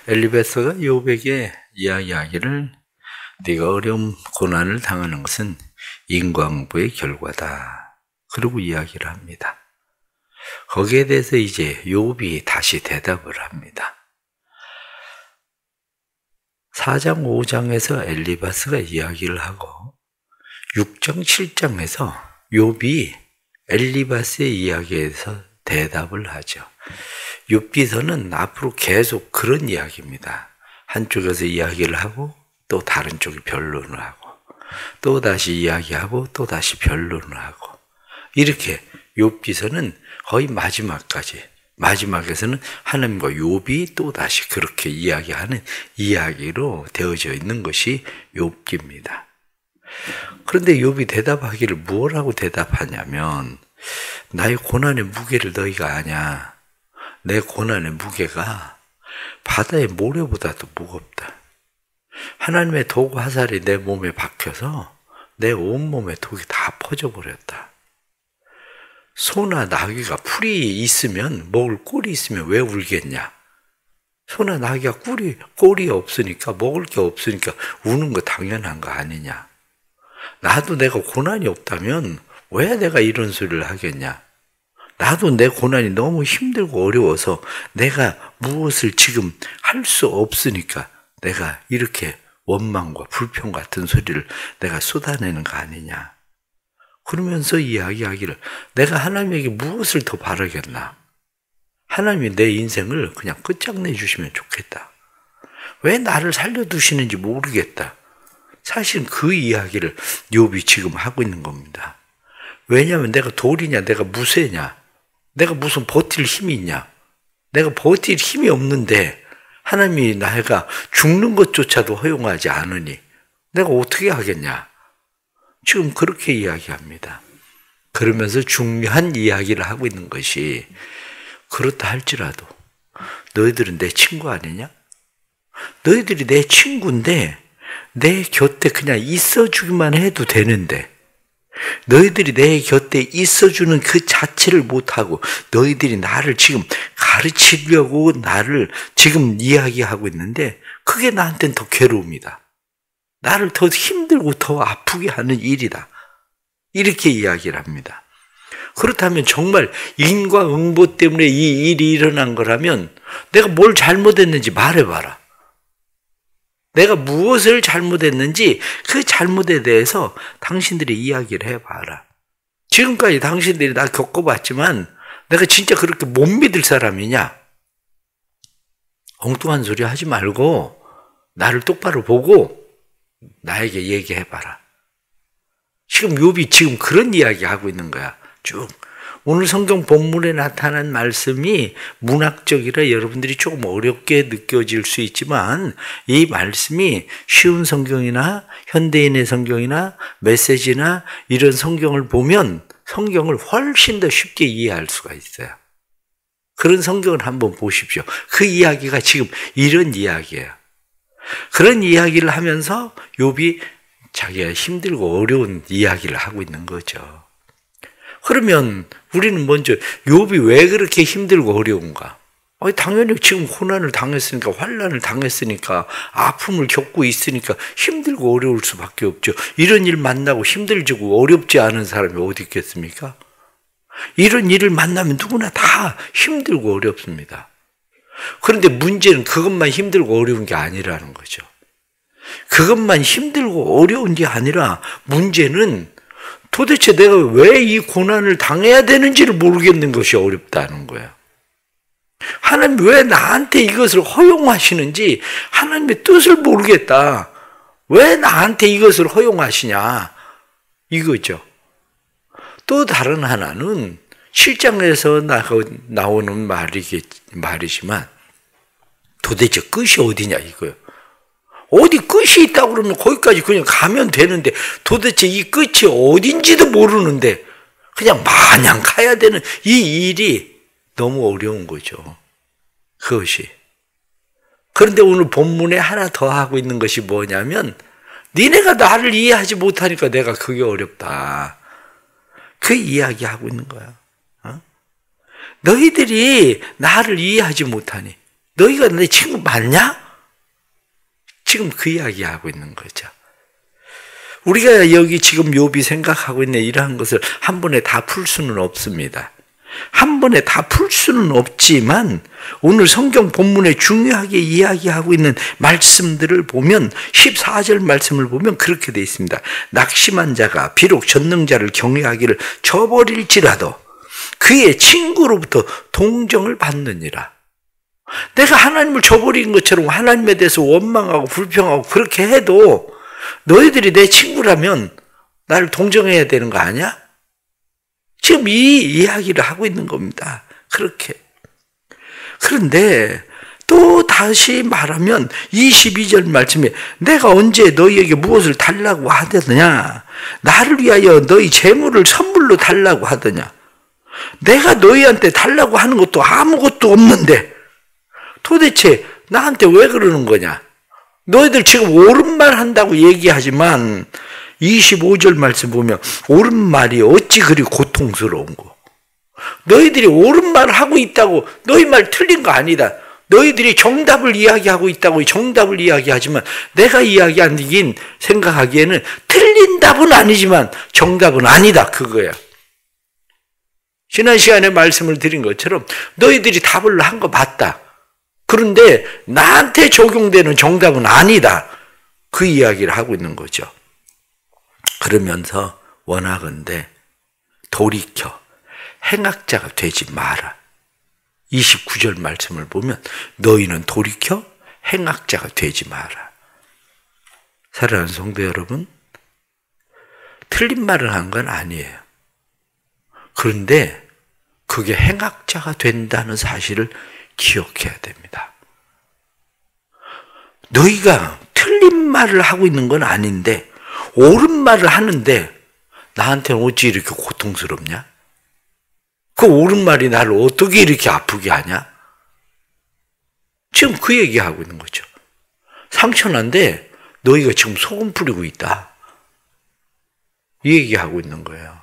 엘리바스가 욥에게 이야기하기를 네가 어려움 고난을 당하는 것은 인과응보의 결과다. 그리고 이야기를 합니다. 거기에 대해서 이제 욥이 다시 대답을 합니다. 4장 5장에서 엘리바스가 이야기를 하고 6장 7장에서 욥이 엘리바스의 이야기에서 대답을 하죠. 욥기서는 앞으로 계속 그런 이야기입니다. 한쪽에서 이야기를 하고 또 다른 쪽이 변론을 하고 또 다시 이야기하고 또 다시 변론을 하고 이렇게 욥기서는 거의 마지막에서는 하나님과 욥이 또 다시 그렇게 이야기하는 이야기로 되어져 있는 것이 욥기입니다. 그런데 욥이 대답하기를 무엇라고 대답하냐면 나의 고난의 무게를 너희가 아냐. 내 고난의 무게가 바다의 모래보다도 무겁다. 하나님의 독 화살이 내 몸에 박혀서 내 온몸에 독이 다 퍼져버렸다. 소나 나귀가 풀이 있으면 먹을 꼴이 있으면 왜 울겠냐? 소나 나귀가 꼴이 없으니까 먹을 게 없으니까 우는 거 당연한 거 아니냐? 나도 내가 고난이 없다면 왜 내가 이런 소리를 하겠냐? 나도 내 고난이 너무 힘들고 어려워서 내가 무엇을 지금 할 수 없으니까 내가 이렇게 원망과 불평 같은 소리를 내가 쏟아내는 거 아니냐? 그러면서 이야기하기를 내가 하나님에게 무엇을 더 바라겠나? 하나님이 내 인생을 그냥 끝장내 주시면 좋겠다. 왜 나를 살려두시는지 모르겠다. 사실 그 이야기를 욥이 지금 하고 있는 겁니다. 왜냐하면 내가 돌이냐, 내가 무쇠냐, 내가 무슨 버틸 힘이 있냐, 내가 버틸 힘이 없는데 하나님이 내가 죽는 것조차도 허용하지 않으니 내가 어떻게 하겠냐. 지금 그렇게 이야기합니다. 그러면서 중요한 이야기를 하고 있는 것이 그렇다 할지라도 너희들은 내 친구 아니냐? 너희들이 내 친구인데 내 곁에 그냥 있어주기만 해도 되는데 너희들이 내 곁에 있어주는 그 자체를 못하고 너희들이 나를 지금 가르치려고 나를 지금 이야기하고 있는데 그게 나한테는 더 괴로움이다. 나를 더 힘들고 더 아프게 하는 일이다. 이렇게 이야기를 합니다. 그렇다면 정말 인과응보 때문에 이 일이 일어난 거라면 내가 뭘 잘못했는지 말해봐라. 내가 무엇을 잘못했는지 그 잘못에 대해서 당신들이 이야기를 해봐라. 지금까지 당신들이 나 겪어봤지만 내가 진짜 그렇게 못 믿을 사람이냐? 엉뚱한 소리 하지 말고 나를 똑바로 보고 나에게 얘기해봐라. 지금 욥이 지금 그런 이야기 하고 있는 거야. 쭉. 오늘 성경 본문에 나타난 말씀이 문학적이라 여러분들이 조금 어렵게 느껴질 수 있지만 이 말씀이 쉬운 성경이나 현대인의 성경이나 메시지나 이런 성경을 보면 성경을 훨씬 더 쉽게 이해할 수가 있어요. 그런 성경을 한번 보십시오. 그 이야기가 지금 이런 이야기예요. 그런 이야기를 하면서 욥이 자기가 힘들고 어려운 이야기를 하고 있는 거죠. 그러면 우리는 먼저 욥이 왜 그렇게 힘들고 어려운가? 당연히 지금 고난을 당했으니까 환난을 당했으니까 아픔을 겪고 있으니까 힘들고 어려울 수밖에 없죠. 이런 일 만나고 힘들지고 어렵지 않은 사람이 어디 있겠습니까? 이런 일을 만나면 누구나 다 힘들고 어렵습니다. 그런데 문제는 그것만 힘들고 어려운 게 아니라는 거죠. 그것만 힘들고 어려운 게 아니라 문제는 도대체 내가 왜 이 고난을 당해야 되는지를 모르겠는 것이 어렵다는 거야. 하나님 왜 나한테 이것을 허용하시는지 하나님의 뜻을 모르겠다. 왜 나한테 이것을 허용하시냐? 이거죠. 또 다른 하나는 7장에서 나오는 말이지만 도대체 끝이 어디냐 이거예요. 어디 끝이 있다고 그러면 거기까지 그냥 가면 되는데 도대체 이 끝이 어딘지도 모르는데 그냥 마냥 가야 되는 이 일이 너무 어려운 거죠. 그것이. 그런데 오늘 본문에 하나 더 하고 있는 것이 뭐냐면 니네가 나를 이해하지 못하니까 내가 그게 어렵다. 그 이야기하고 있는 거야. 너희들이 나를 이해하지 못하니 너희가 내 친구 맞냐? 지금 그 이야기하고 있는 거죠. 우리가 여기 지금 욥이 생각하고 있는 이러한 것을 한 번에 다 풀 수는 없습니다. 한 번에 다 풀 수는 없지만 오늘 성경 본문에 중요하게 이야기하고 있는 말씀들을 보면 14절 말씀을 보면 그렇게 되어 있습니다. 낙심한 자가 비록 전능자를 경외하기를 저버릴지라도 그의 친구로부터 동정을 받느니라. 내가 하나님을 저버린 것처럼 하나님에 대해서 원망하고 불평하고 그렇게 해도 너희들이 내 친구라면 나를 동정해야 되는 거 아니야? 지금 이 이야기를 하고 있는 겁니다. 그렇게. 그런데 또 다시 말하면 22절 말씀에 내가 언제 너희에게 무엇을 달라고 하더냐? 나를 위하여 너희 재물을 선물로 달라고 하더냐? 내가 너희한테 달라고 하는 것도 아무것도 없는데 도대체 나한테 왜 그러는 거냐? 너희들 지금 옳은 말 한다고 얘기하지만 25절 말씀 보면 옳은 말이 어찌 그리 고통스러운고. 너희들이 옳은 말을 하고 있다고 너희 말 틀린 거 아니다. 너희들이 정답을 이야기하고 있다고 정답을 이야기하지만 내가 이야기하긴 생각하기에는 틀린 답은 아니지만 정답은 아니다 그거야. 지난 시간에 말씀을 드린 것처럼 너희들이 답을 한 거 맞다. 그런데 나한테 적용되는 정답은 아니다. 그 이야기를 하고 있는 거죠. 그러면서 원하건대 돌이켜 행악자가 되지 마라. 29절 말씀을 보면 너희는 돌이켜 행악자가 되지 마라. 사랑하는 성도 여러분, 틀린 말을 한 건 아니에요. 그런데 그게 행악자가 된다는 사실을 기억해야 됩니다. 너희가 틀린 말을 하고 있는 건 아닌데 옳은 말을 하는데 나한테는 어찌 이렇게 고통스럽냐? 그 옳은 말이 나를 어떻게 이렇게 아프게 하냐? 지금 그 얘기하고 있는 거죠. 상처난데 너희가 지금 소금 뿌리고 있다. 이 얘기하고 있는 거예요.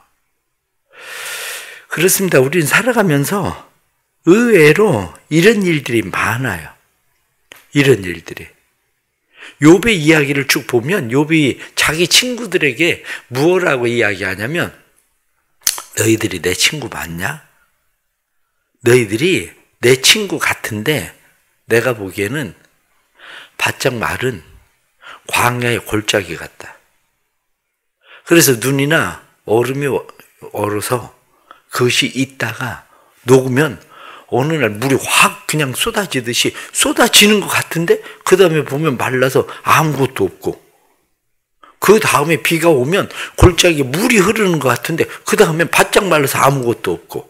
그렇습니다. 우리는 살아가면서 의외로 이런 일들이 많아요. 이런 일들이. 욥의 이야기를 쭉 보면 욥이 자기 친구들에게 무엇라고 이야기하냐면 너희들이 내 친구 맞냐? 너희들이 내 친구 같은데 내가 보기에는 바짝 마른 광야의 골짜기 같다. 그래서 눈이나 얼음이 얼어서 그것이 있다가 녹으면 어느 날 물이 확 그냥 쏟아지듯이 쏟아지는 것 같은데 그 다음에 보면 말라서 아무것도 없고 그 다음에 비가 오면 골짜기에 물이 흐르는 것 같은데 그 다음에 바짝 말라서 아무것도 없고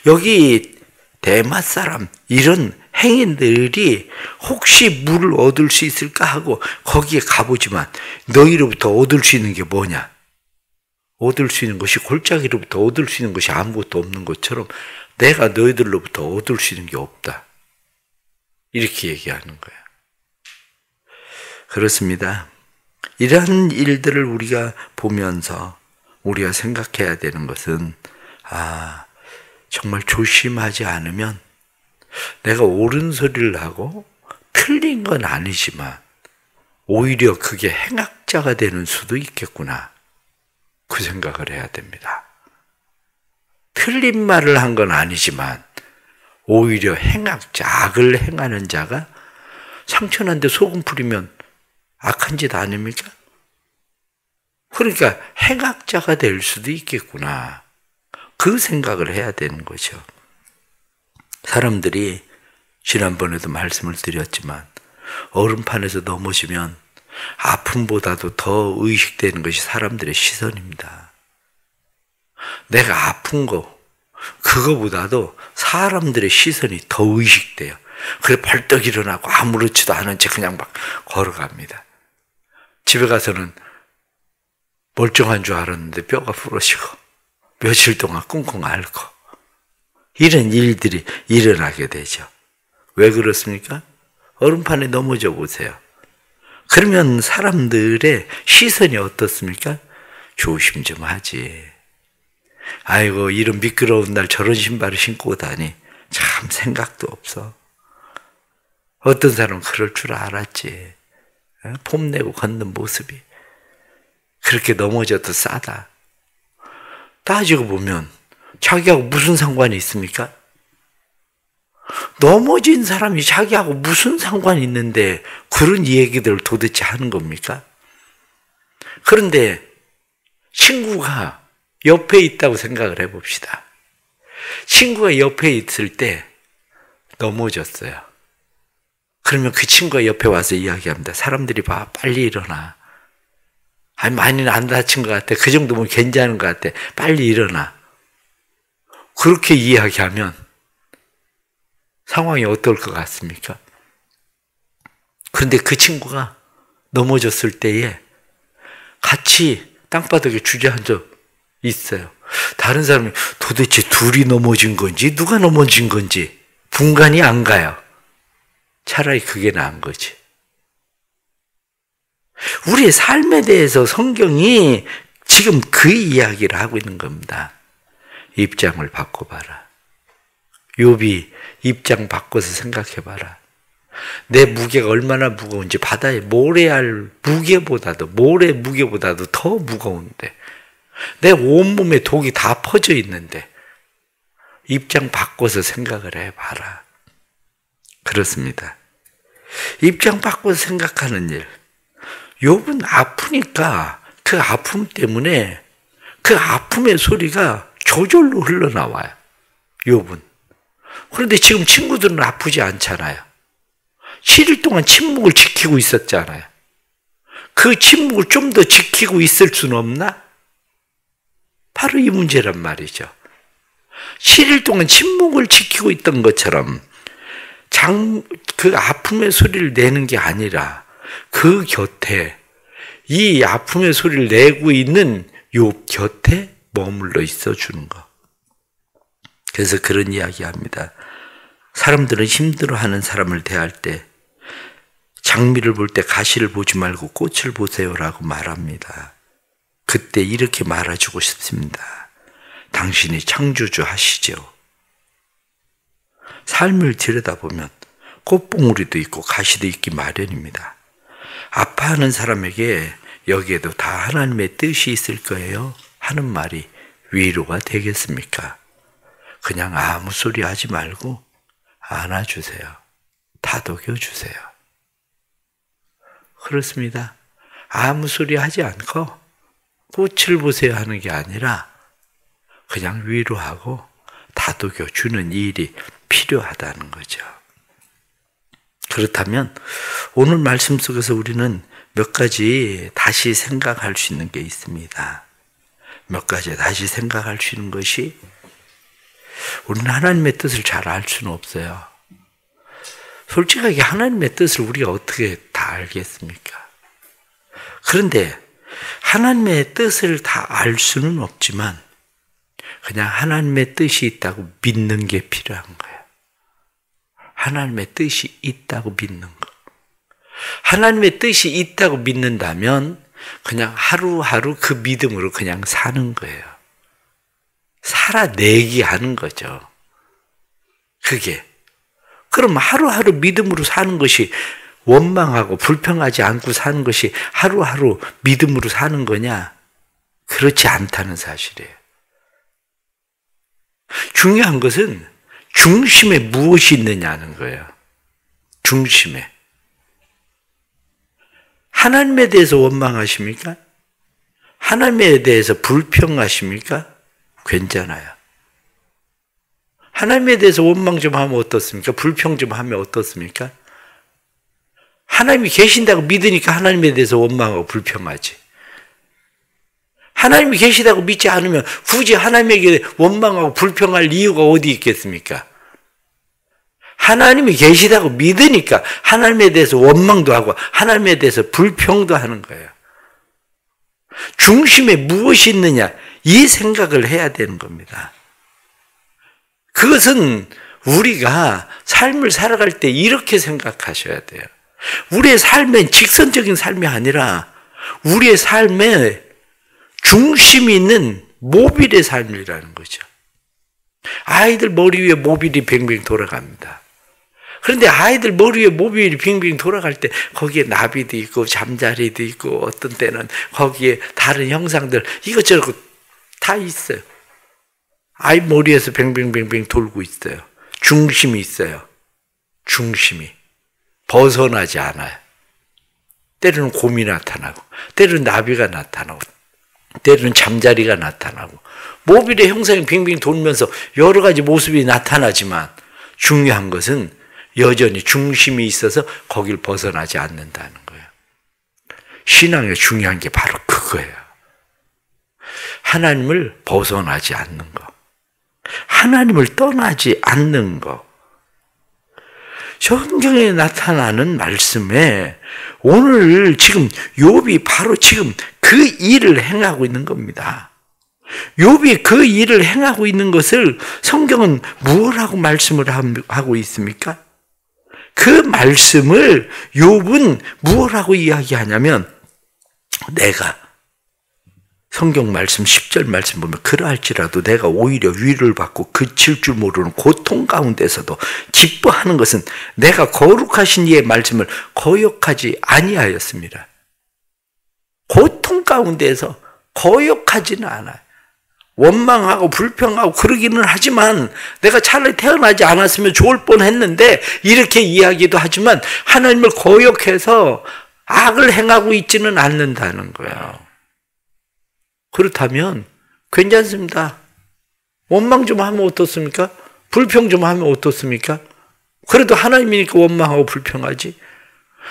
여기 대마 사람 이런 행인들이 혹시 물을 얻을 수 있을까 하고 거기에 가보지만 너희로부터 얻을 수 있는 게 뭐냐? 얻을 수 있는 것이 골짜기로부터 얻을 수 있는 것이 아무것도 없는 것처럼 내가 너희들로부터 얻을 수 있는 게 없다. 이렇게 얘기하는 거야. 그렇습니다. 이러한 일들을 우리가 보면서 우리가 생각해야 되는 것은 정말 조심하지 않으면 내가 옳은 소리를 하고 틀린 건 아니지만 오히려 그게 행악자가 되는 수도 있겠구나. 그 생각을 해야 됩니다. 틀린 말을 한 건 아니지만 오히려 행악자, 악을 행하는 자가 상처난데 소금 뿌리면 악한 짓 아닙니까? 그러니까 행악자가 될 수도 있겠구나. 그 생각을 해야 되는 거죠. 사람들이 지난번에도 말씀을 드렸지만 얼음판에서 넘어지면 아픔보다도 더 의식되는 것이 사람들의 시선입니다. 내가 아픈 거 그거보다도 사람들의 시선이 더 의식돼요. 그래 벌떡 일어나고 아무렇지도 않은 채 그냥 막 걸어갑니다. 집에 가서는 멀쩡한 줄 알았는데 뼈가 부러지고 며칠 동안 끙끙 앓고 이런 일들이 일어나게 되죠. 왜 그렇습니까? 얼음판에 넘어져 보세요. 그러면 사람들의 시선이 어떻습니까? 조심 좀 하지. 아이고 이런 미끄러운 날 저런 신발을 신고 다니. 참 생각도 없어. 어떤 사람은 그럴 줄 알았지. 폼내고 걷는 모습이 그렇게 넘어져도 싸다. 따지고 보면 자기하고 무슨 상관이 있습니까? 넘어진 사람이 자기하고 무슨 상관이 있는데 그런 얘기들을 도대체 하는 겁니까? 그런데 친구가 옆에 있다고 생각을 해봅시다. 친구가 옆에 있을 때 넘어졌어요. 그러면 그 친구가 옆에 와서 이야기합니다. 사람들이 봐, 빨리 일어나. 아니, 많이는 안 다친 것 같아. 그 정도면 괜찮은 것 같아. 빨리 일어나. 그렇게 이야기하면 상황이 어떨 것 같습니까? 그런데 그 친구가 넘어졌을 때에 같이 땅바닥에 주저앉아 있어요. 다른 사람이 도대체 둘이 넘어진 건지 누가 넘어진 건지 분간이 안 가요. 차라리 그게 나은 거지. 우리의 삶에 대해서 성경이 지금 그 이야기를 하고 있는 겁니다. 입장을 바꿔봐라. 욥이 입장 바꿔서 생각해봐라. 내 무게가 얼마나 무거운지 바다의 모래알 무게보다도 모래 무게보다도 더 무거운데 내 온몸에 독이 다 퍼져 있는데 입장 바꿔서 생각을 해봐라. 그렇습니다. 입장 바꿔서 생각하는 일. 욥은 아프니까 그 아픔 때문에 그 아픔의 소리가 저절로 흘러나와요. 욥은. 그런데 지금 친구들은 아프지 않잖아요. 7일 동안 침묵을 지키고 있었잖아요. 그 침묵을 좀 더 지키고 있을 수는 없나? 바로 이 문제란 말이죠. 7일 동안 침묵을 지키고 있던 것처럼 그 아픔의 소리를 내는 게 아니라 그 곁에 이 아픔의 소리를 내고 있는 욥 곁에 머물러 있어 주는 것. 그래서 그런 이야기합니다. 사람들은 힘들어하는 사람을 대할 때 장미를 볼 때 가시를 보지 말고 꽃을 보세요라고 말합니다. 그때 이렇게 말해주고 싶습니다. 당신이 창조주 하시죠. 삶을 들여다보면 꽃봉우리도 있고 가시도 있기 마련입니다. 아파하는 사람에게 여기에도 다 하나님의 뜻이 있을 거예요 하는 말이 위로가 되겠습니까? 그냥 아무 소리 하지 말고 안아주세요. 다독여주세요. 그렇습니다. 아무 소리 하지 않고 꽃을 보세요 하는 게 아니라 그냥 위로하고 다독여주는 일이 필요하다는 거죠. 그렇다면 오늘 말씀 속에서 우리는 몇 가지 다시 생각할 수 있는 게 있습니다. 몇 가지 다시 생각할 수 있는 것이 우리는 하나님의 뜻을 잘 알 수는 없어요. 솔직하게 하나님의 뜻을 우리가 어떻게 다 알겠습니까? 그런데 하나님의 뜻을 다 알 수는 없지만 그냥 하나님의 뜻이 있다고 믿는 게 필요한 거예요. 하나님의 뜻이 있다고 믿는 거. 하나님의 뜻이 있다고 믿는다면 그냥 하루하루 그 믿음으로 그냥 사는 거예요. 살아내기 하는 거죠. 그게. 그럼 하루하루 믿음으로 사는 것이 원망하고 불평하지 않고 사는 것이 하루하루 믿음으로 사는 거냐? 그렇지 않다는 사실이에요. 중요한 것은 중심에 무엇이 있느냐는 거예요. 중심에. 하나님에 대해서 원망하십니까? 하나님에 대해서 불평하십니까? 괜찮아요. 하나님에 대해서 원망 좀 하면 어떻습니까? 불평 좀 하면 어떻습니까? 하나님이 계신다고 믿으니까 하나님에 대해서 원망하고 불평하지. 하나님이 계시다고 믿지 않으면 굳이 하나님에게 원망하고 불평할 이유가 어디 있겠습니까? 하나님이 계시다고 믿으니까 하나님에 대해서 원망도 하고 하나님에 대해서 불평도 하는 거예요. 중심에 무엇이 있느냐? 이 생각을 해야 되는 겁니다. 그것은 우리가 삶을 살아갈 때 이렇게 생각하셔야 돼요. 우리의 삶은 직선적인 삶이 아니라 우리의 삶에 중심이 있는 모빌의 삶이라는 거죠. 아이들 머리 위에 모빌이 뱅뱅 돌아갑니다. 그런데 아이들 머리 위에 모빌이 빙빙 돌아갈 때 거기에 나비도 있고 잠자리도 있고 어떤 때는 거기에 다른 형상들 이것저것 다 있어요. 아이 머리에서 빙빙빙빙 돌고 있어요. 중심이 있어요. 중심이 벗어나지 않아요. 때로는 곰이 나타나고 때로는 나비가 나타나고 때로는 잠자리가 나타나고 모빌의 형상이 빙빙 돌면서 여러 가지 모습이 나타나지만 중요한 것은 여전히 중심이 있어서 거길 벗어나지 않는다는 거예요. 신앙에 중요한 게 바로 그거예요. 하나님을 벗어나지 않는 거. 하나님을 떠나지 않는 거. 성경에 나타나는 말씀에 오늘 지금 욥이 바로 지금 그 일을 행하고 있는 겁니다. 욥이 그 일을 행하고 있는 것을 성경은 무엇라고 말씀을 하고 있습니까? 그 말씀을 욥은 무엇라고 이야기하냐면 내가 성경 말씀 10절 말씀 보면 그러할지라도 내가 오히려 위를 받고 그칠 줄 모르는 고통 가운데서도 기뻐하는 것은 내가 거룩하신 이의 말씀을 거역하지 아니하였습니다. 고통 가운데서 거역하지는 않아요. 원망하고 불평하고 그러기는 하지만 내가 차라리 태어나지 않았으면 좋을 뻔했는데 이렇게 이야기도 하지만 하나님을 거역해서 악을 행하고 있지는 않는다는 거예요. 그렇다면 괜찮습니다. 원망 좀 하면 어떻습니까? 불평 좀 하면 어떻습니까? 그래도 하나님이니까 원망하고 불평하지.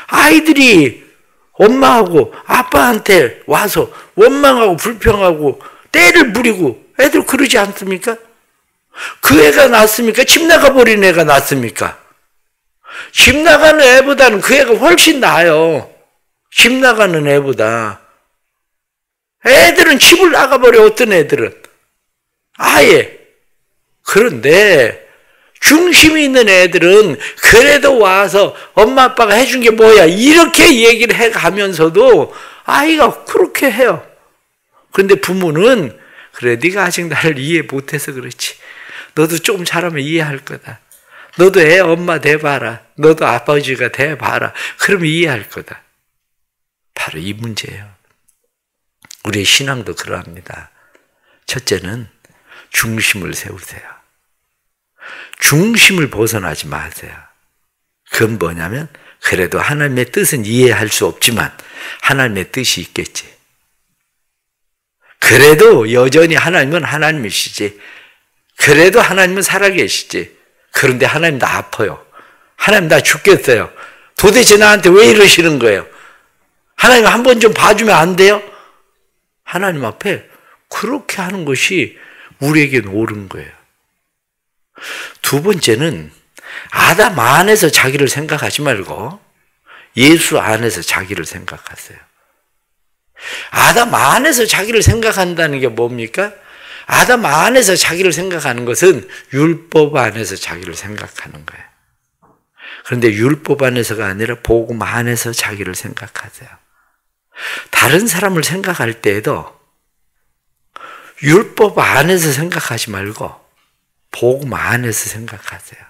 아이들이 엄마하고 아빠한테 와서 원망하고 불평하고 때를 부리고 애들 그러지 않습니까? 그 애가 낫습니까? 집 나가버린 애가 낫습니까? 집 나가는 애보다는 그 애가 훨씬 나아요. 집 나가는 애보다. 애들은 집을 나가버려, 어떤 애들은. 아예. 그런데 중심이 있는 애들은 그래도 와서 엄마 아빠가 해준 게 뭐야 이렇게 얘기를 해가면서도 아이가 그렇게 해요. 그런데 부모는 그래 네가 아직 나를 이해 못해서 그렇지. 너도 좀 잘하면 이해할 거다. 너도 애 엄마 돼봐라. 너도 아버지가 돼봐라. 그러면 이해할 거다. 바로 이 문제예요. 우리의 신앙도 그러합니다. 첫째는 중심을 세우세요. 중심을 벗어나지 마세요. 그건 뭐냐면 그래도 하나님의 뜻은 이해할 수 없지만 하나님의 뜻이 있겠지. 그래도 여전히 하나님은 하나님이시지. 그래도 하나님은 살아계시지. 그런데 하나님 나 아파요. 하나님 나 죽겠어요. 도대체 나한테 왜 이러시는 거예요? 하나님 한 번 좀 봐주면 안 돼요? 하나님 앞에 그렇게 하는 것이 우리에게는 옳은 거예요. 두 번째는 아담 안에서 자기를 생각하지 말고 예수 안에서 자기를 생각하세요. 아담 안에서 자기를 생각한다는 게 뭡니까? 아담 안에서 자기를 생각하는 것은 율법 안에서 자기를 생각하는 거예요. 그런데 율법 안에서가 아니라 복음 안에서 자기를 생각하세요. 다른 사람을 생각할 때에도 율법 안에서 생각하지 말고 복음 안에서 생각하세요.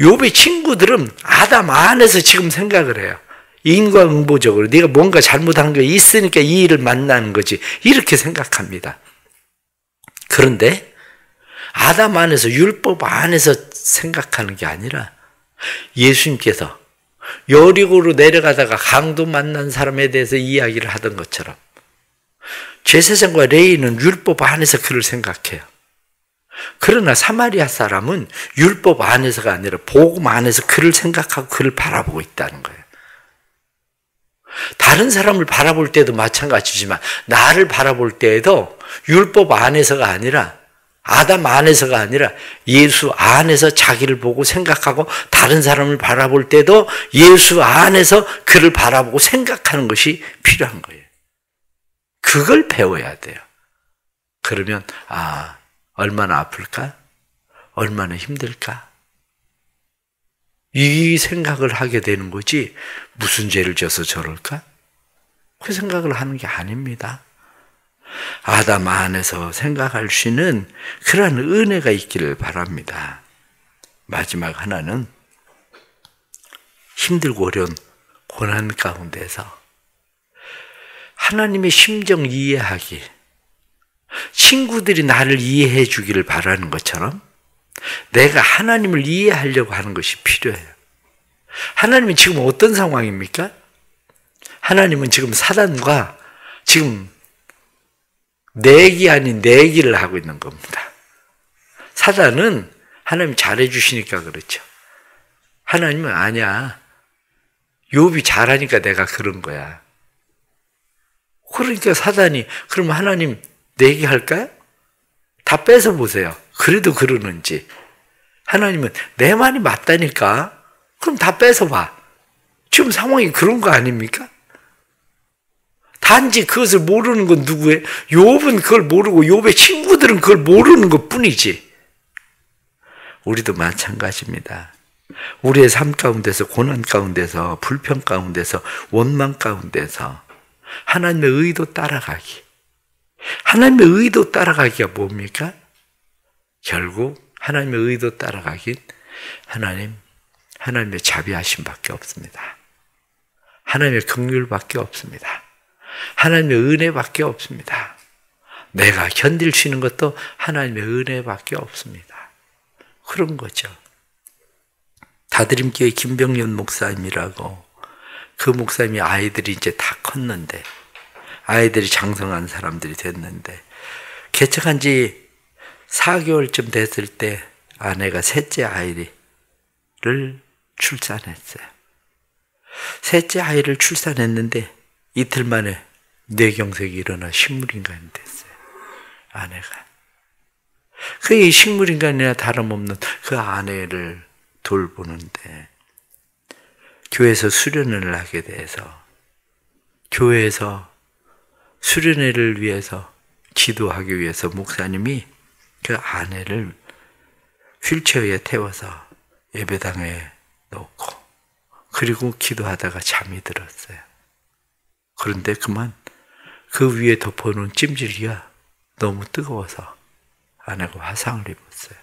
욥의 친구들은 아담 안에서 지금 생각을 해요. 인과응보적으로 네가 뭔가 잘못한 게 있으니까 이 일을 만나는 거지 이렇게 생각합니다. 그런데 아담 안에서 율법 안에서 생각하는 게 아니라 예수님께서 여리고로 내려가다가 강도 만난 사람에 대해서 이야기를 하던 것처럼 제사장과 레위는 율법 안에서 그를 생각해요. 그러나 사마리아 사람은 율법 안에서가 아니라 복음 안에서 그를 생각하고 그를 바라보고 있다는 거예요. 다른 사람을 바라볼 때도 마찬가지지만 나를 바라볼 때에도 율법 안에서가 아니라 아담 안에서가 아니라 예수 안에서 자기를 보고 생각하고 다른 사람을 바라볼 때도 예수 안에서 그를 바라보고 생각하는 것이 필요한 거예요. 그걸 배워야 돼요. 그러면 얼마나 아플까? 얼마나 힘들까? 이 생각을 하게 되는 거지 무슨 죄를 져서 저럴까? 그 생각을 하는 게 아닙니다. 아담 안에서 생각할 수 있는 그러한 은혜가 있기를 바랍니다. 마지막 하나는 힘들고 어려운 고난 가운데서 하나님의 심정 이해하기, 친구들이 나를 이해해 주기를 바라는 것처럼 내가 하나님을 이해하려고 하는 것이 필요해요. 하나님은 지금 어떤 상황입니까? 하나님은 지금 사단과 지금 내기 아닌 내기를 하고 있는 겁니다. 사단은 하나님 잘해 주시니까 그렇죠. 하나님은 아니야. 욥이 잘하니까 내가 그런 거야. 그러니까 사단이 그러면 하나님 내기할까요? 다 뺏어보세요. 그래도 그러는지. 하나님은 내 말이 맞다니까. 그럼 다 뺏어봐. 지금 상황이 그런 거 아닙니까? 단지 그것을 모르는 건 누구예요? 욥은 그걸 모르고 욥의 친구들은 그걸 모르는 것 뿐이지. 우리도 마찬가지입니다. 우리의 삶 가운데서, 고난 가운데서, 불평 가운데서, 원망 가운데서 하나님의 의도 따라가기. 하나님의 의도 따라가기가 뭡니까? 결국 하나님의 의도 따라가긴 하나님의 자비하심밖에 없습니다. 하나님의 긍휼밖에 없습니다. 하나님의 은혜밖에 없습니다. 내가 견딜 수 있는 것도 하나님의 은혜밖에 없습니다. 그런 거죠. 다드림교회 김병년 목사님이라고, 그 목사님이 아이들이 이제 다 컸는데, 아이들이 장성한 사람들이 됐는데, 개척한 지 4개월쯤 됐을 때 아내가 셋째 아이를 출산했어요. 셋째 아이를 출산했는데 이틀 만에 뇌경색이 일어나 식물인간이 됐어요. 아내가. 그 식물인간이나 다름없는 그 아내를 돌보는데 교회에서 수련회를 하게 돼서 교회에서 수련회를 위해서 기도하기 위해서 목사님이 그 아내를 휠체어에 태워서 예배당에 놓고 그리고 기도하다가 잠이 들었어요. 그런데 그만 그 위에 덮어놓은 찜질기가 너무 뜨거워서 아내가 화상을 입었어요.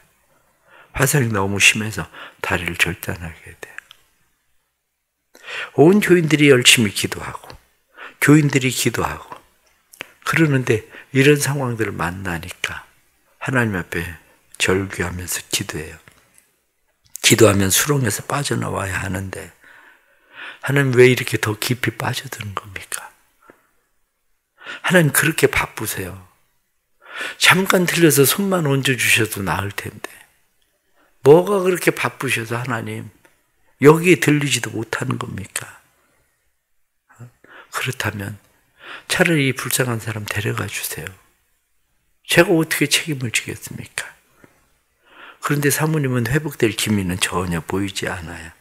화상이 너무 심해서 다리를 절단하게 돼요. 온 교인들이 열심히 기도하고 교인들이 기도하고 그러는데 이런 상황들을 만나니까 하나님 앞에 절규하면서 기도해요. 기도하면 수렁에서 빠져나와야 하는데 하나님 왜 이렇게 더 깊이 빠져드는 겁니까? 하나님 그렇게 바쁘세요. 잠깐 들려서 손만 얹어주셔도 나을 텐데 뭐가 그렇게 바쁘셔서 하나님 여기에 들리지도 못하는 겁니까? 그렇다면 차라리 이 불쌍한 사람 데려가 주세요. 제가 어떻게 책임을 지겠습니까? 그런데 사모님은 회복될 기미는 전혀 보이지 않아요.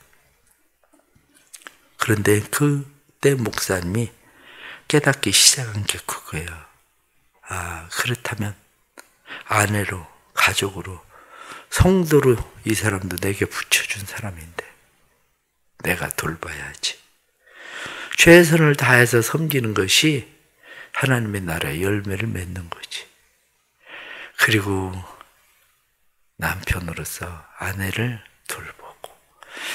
그런데 그때 목사님이 깨닫기 시작한 게 그거예요. 아, 그렇다면 아내로, 가족으로, 성도로 이 사람도 내게 붙여준 사람인데 내가 돌봐야지. 최선을 다해서 섬기는 것이 하나님의 나라의 열매를 맺는 거지. 그리고 남편으로서 아내를 돌보고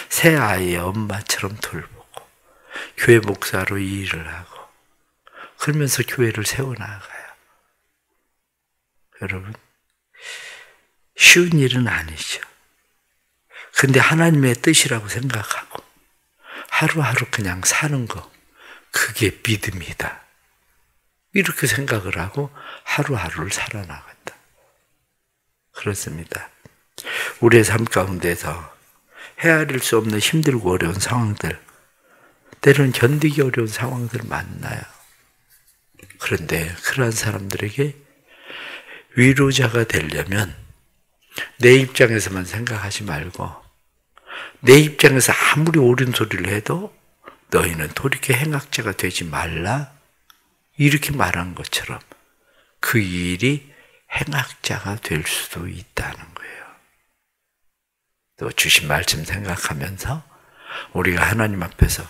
새 아이의 엄마처럼 돌보고 교회 목사로 일을 하고 그러면서 교회를 세워나가요. 여러분 쉬운 일은 아니죠. 근데 하나님의 뜻이라고 생각하고 하루하루 그냥 사는 거 그게 믿음이다. 이렇게 생각을 하고 하루하루를 살아나간다. 그렇습니다. 우리의 삶 가운데서 헤아릴 수 없는 힘들고 어려운 상황들, 때로는 견디기 어려운 상황들을 만나요. 그런데 그러한 사람들에게 위로자가 되려면 내 입장에서만 생각하지 말고 내 입장에서 아무리 옳은 소리를 해도 너희는 돌이켜 행악자가 되지 말라 이렇게 말한 것처럼 그 일이 행악자가 될 수도 있다는 거예요. 또 주신 말씀 생각하면서 우리가 하나님 앞에서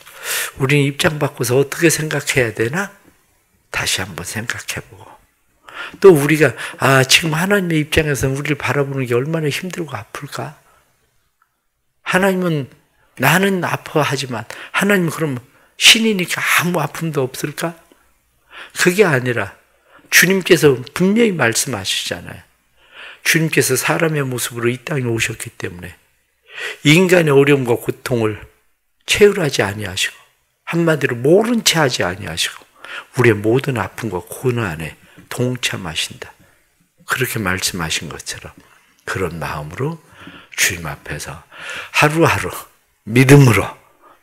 우리는 입장 바꿔서 어떻게 생각해야 되나? 다시 한번 생각해보고 또 우리가 지금 하나님의 입장에서 우리를 바라보는 게 얼마나 힘들고 아플까? 하나님은 나는 아파하지만 하나님 그럼 신이니까 아무 아픔도 없을까? 그게 아니라 주님께서 분명히 말씀하시잖아요. 주님께서 사람의 모습으로 이 땅에 오셨기 때문에 인간의 어려움과 고통을 채울하지 아니하시고 한마디로 모른 채 하지 아니하시고 우리의 모든 아픔과 고난에 동참하신다. 그렇게 말씀하신 것처럼 그런 마음으로 주님 앞에서 하루하루 믿음으로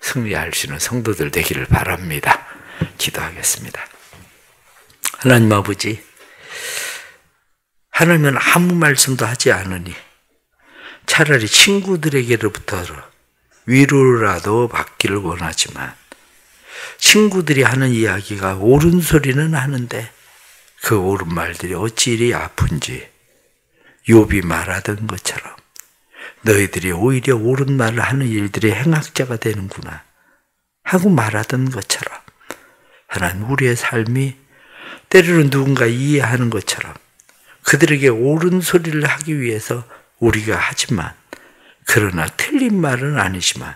승리할 수 있는 성도들 되기를 바랍니다. 기도하겠습니다. 하나님 아버지, 하나님은 아무 말씀도 하지 않으니 차라리 친구들에게로부터 위로라도 받기를 원하지만 친구들이 하는 이야기가 옳은 소리는 하는데 그 옳은 말들이 어찌 이리 아픈지 욥이 말하던 것처럼 너희들이 오히려 옳은 말을 하는 일들의 행악자가 되는구나 하고 말하던 것처럼 하나님 우리의 삶이 때로는 누군가 이해하는 것처럼 그들에게 옳은 소리를 하기 위해서 우리가 하지만 그러나 틀린 말은 아니지만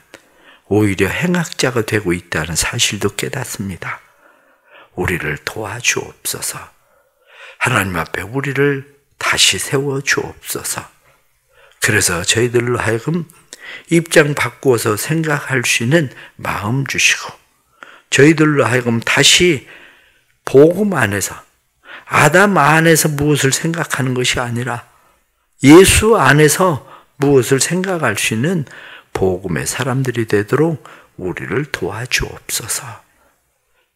오히려 행악자가 되고 있다는 사실도 깨닫습니다. 우리를 도와주옵소서. 하나님 앞에 우리를 다시 세워주옵소서. 그래서 저희들로 하여금 입장 바꾸어서 생각할 수 있는 마음 주시고 저희들로 하여금 다시 복음 안에서 아담 안에서 무엇을 생각하는 것이 아니라 예수 안에서 무엇을 생각할 수 있는 복음의 사람들이 되도록 우리를 도와주옵소서.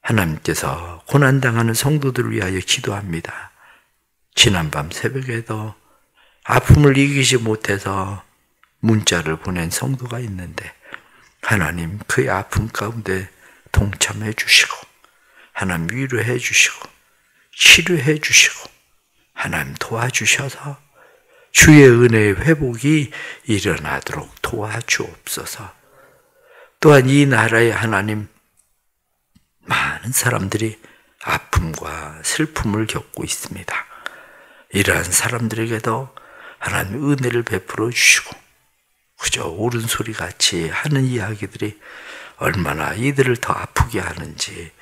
하나님께서 고난당하는 성도들을 위하여 기도합니다. 지난밤 새벽에도 아픔을 이기지 못해서 문자를 보낸 성도가 있는데 하나님 그의 아픔 가운데 동참해 주시고 하나님 위로해 주시고 치료해 주시고 하나님 도와주셔서 주의 은혜의 회복이 일어나도록 도와주옵소서. 또한 이 나라의 하나님 많은 사람들이 아픔과 슬픔을 겪고 있습니다. 이러한 사람들에게도 하나님 은혜를 베풀어 주시고 그저 옳은 소리 같이 하는 이야기들이 얼마나 이들을 더 아프게 하는지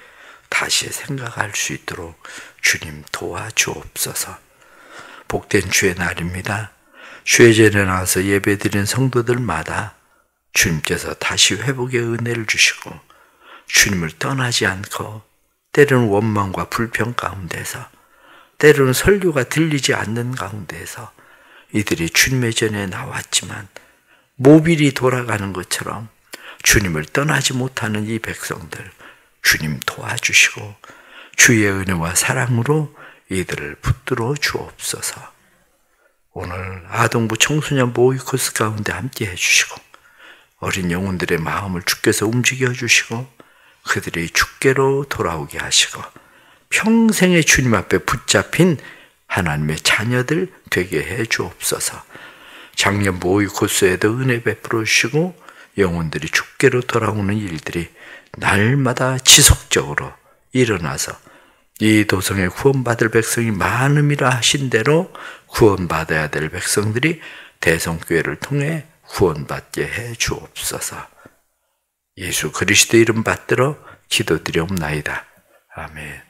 다시 생각할 수 있도록 주님 도와주옵소서. 복된 주의 날입니다. 주의 전에 나와서 예배드린 성도들마다 주님께서 다시 회복의 은혜를 주시고 주님을 떠나지 않고 때로는 원망과 불평 가운데서 때로는 설교가 들리지 않는 가운데서 이들이 주님의 전에 나왔지만 모빌이 돌아가는 것처럼 주님을 떠나지 못하는 이 백성들 주님 도와주시고 주의 은혜와 사랑으로 이들을 붙들어 주옵소서. 오늘 아동부 청소년 모의 코스 가운데 함께 해주시고 어린 영혼들의 마음을 주께서 움직여 주시고 그들이 주께로 돌아오게 하시고 평생의 주님 앞에 붙잡힌 하나님의 자녀들 되게 해 주옵소서. 작년 모의 코스에도 은혜 베풀어 주시고 영혼들이 주께로 돌아오는 일들이 날마다 지속적으로 일어나서 이 도성에 구원받을 백성이 많음이라 하신 대로 구원받아야 될 백성들이 대성교회를 통해 구원받게 해 주옵소서. 예수 그리스도 이름 받들어 기도드리옵나이다. 아멘.